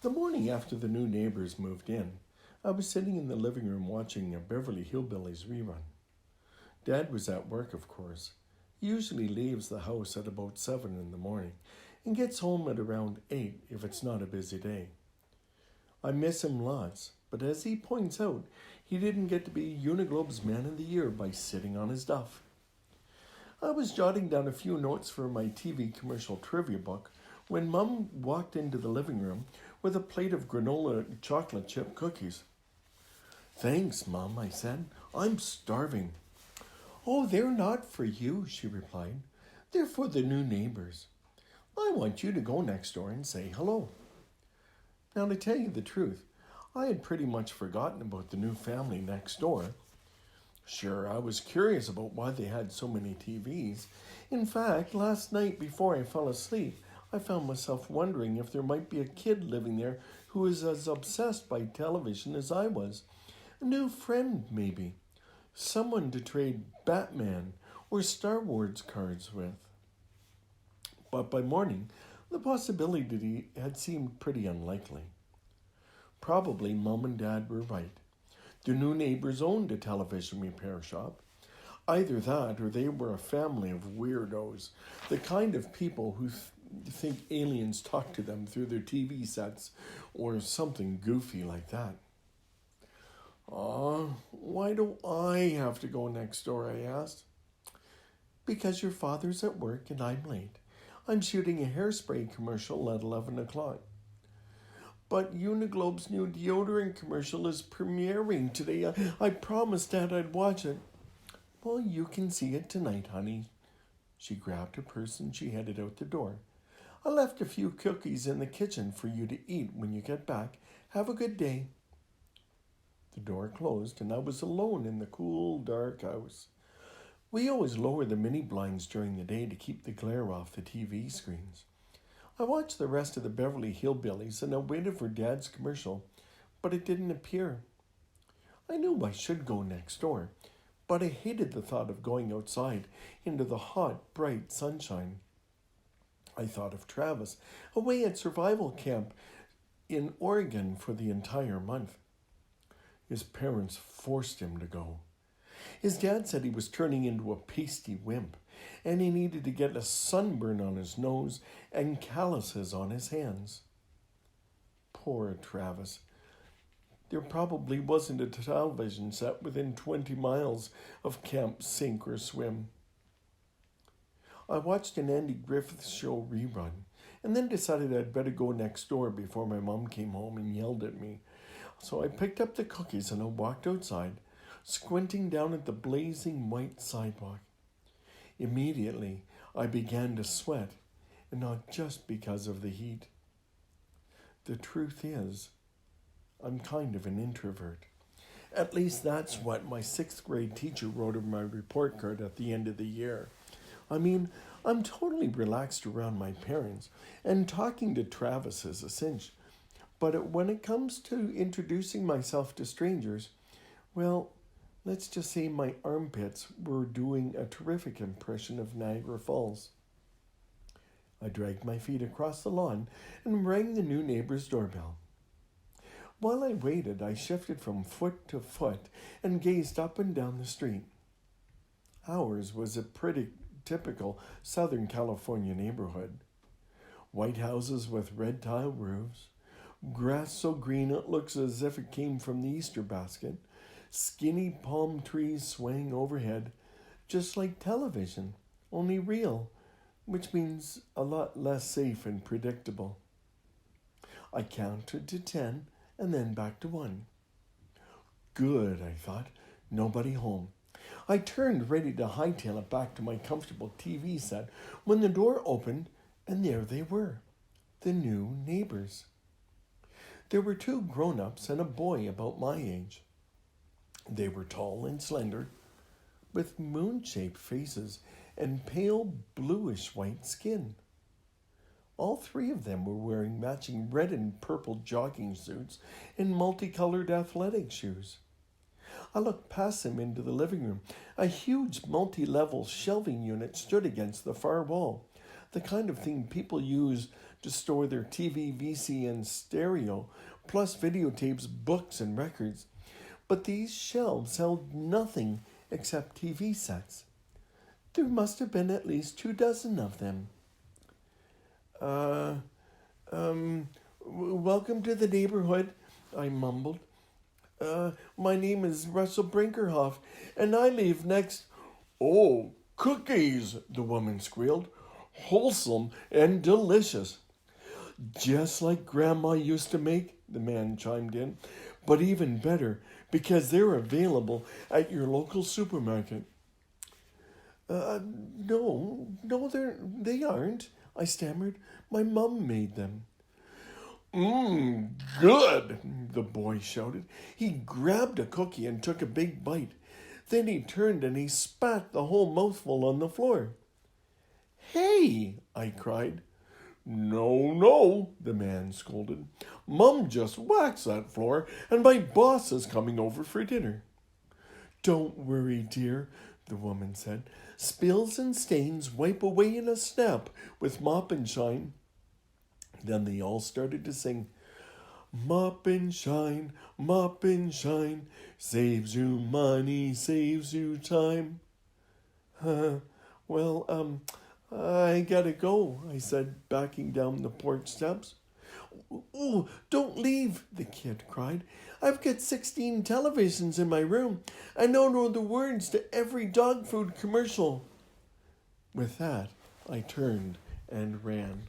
The morning after the new neighbors moved in, I was sitting in the living room watching a Beverly Hillbillies rerun. Dad was at work, of course. He usually leaves the house at about 7 in the morning and gets home at around 8 if it's not a busy day. I miss him lots, but as he points out, he didn't get to be Uniglobe's Man of the Year by sitting on his duff. I was jotting down a few notes for my TV commercial trivia book when Mum walked into the living room with a plate of granola chocolate chip cookies. "Thanks, Mum," I said. "I'm starving." "Oh, they're not for you," she replied. "They're for the new neighbors. I want you to go next door and say hello." Now, to tell you the truth, I had pretty much forgotten about the new family next door. Sure, I was curious about why they had so many TVs. In fact, last night before I fell asleep, I found myself wondering if there might be a kid living there who was as obsessed by television as I was. A new friend, maybe. Someone to trade Batman or Star Wars cards with. But by morning, the possibility had seemed pretty unlikely. Probably Mum and Dad were right. The new neighbors owned a television repair shop. Either that or they were a family of weirdos, the kind of people who think aliens talk to them through their TV sets or something goofy like that. Why do I have to go next door?" I asked. "Because your father's at work and I'm late. I'm shooting a hairspray commercial at 11 o'clock. "But Uniglobe's new deodorant commercial is premiering today. I promised Dad I'd watch it." "Well, you can see it tonight, honey." She grabbed her purse and she headed out the door. "I left a few cookies in the kitchen for you to eat when you get back. Have a good day." The door closed and I was alone in the cool, dark house. We always lower the mini blinds during the day to keep the glare off the TV screens. I watched the rest of the Beverly Hillbillies and I waited for Dad's commercial, but it didn't appear. I knew I should go next door, but I hated the thought of going outside into the hot, bright sunshine. I thought of Travis, away at survival camp in Oregon for the entire month. His parents forced him to go. His dad said he was turning into a pasty wimp, and he needed to get a sunburn on his nose and calluses on his hands. Poor Travis. There probably wasn't a television set within 20 miles of Camp Sink or Swim. I watched an Andy Griffith Show rerun, and then decided I'd better go next door before my mom came home and yelled at me. So I picked up the cookies and I walked outside, squinting down at the blazing white sidewalk. Immediately, I began to sweat, and not just because of the heat. The truth is, I'm kind of an introvert. At least that's what my 6th grade teacher wrote on my report card at the end of the year. I mean, I'm totally relaxed around my parents, and talking to Travis is a cinch. But when it comes to introducing myself to strangers, well, let's just say my armpits were doing a terrific impression of Niagara Falls. I dragged my feet across the lawn and rang the new neighbor's doorbell. While I waited, I shifted from foot to foot and gazed up and down the street. Ours was a pretty typical Southern California neighborhood. White houses with red tile roofs, grass so green it looks as if it came from the Easter basket, skinny palm trees swaying overhead, just like television, only real, which means a lot less safe and predictable. I counted to 10 and then back to 1. Good, I thought, nobody home. I turned ready to hightail it back to my comfortable TV set when the door opened and there they were, the new neighbors. There were 2 grown-ups and a boy about my age. They were tall and slender, with moon-shaped faces and pale bluish-white skin. All 3 of them were wearing matching red and purple jogging suits and multicolored athletic shoes. I looked past them into the living room. A huge multi-level shelving unit stood against the far wall, the kind of thing people use to store their TV, VC, and stereo, plus videotapes, books, and records. But these shelves held nothing except TV sets. There must have been at least 24 of them. Welcome to the neighborhood, I mumbled. My name is Russell Brinkerhoff, and I live next... Oh, cookies, the woman squealed. Wholesome and delicious. Just like Grandma used to make, the man chimed in, but even better, because they're available at your local supermarket. No, they aren't, I stammered. My mum made them. Good, the boy shouted. He grabbed a cookie and took a big bite. Then he turned and he spat the whole mouthful on the floor. Hey, I cried. No, the man scolded. Mum just waxed that floor and my boss is coming over for dinner. Don't worry, dear, the woman said. Spills and stains wipe away in a snap with mop and shine. Then they all started to sing, mop and shine, saves you money, saves you time. Well, I gotta go, I said, backing down the porch steps. Oh, don't leave, the kid cried. I've got 16 televisions in my room. I know the words to every dog food commercial. With that, I turned and ran.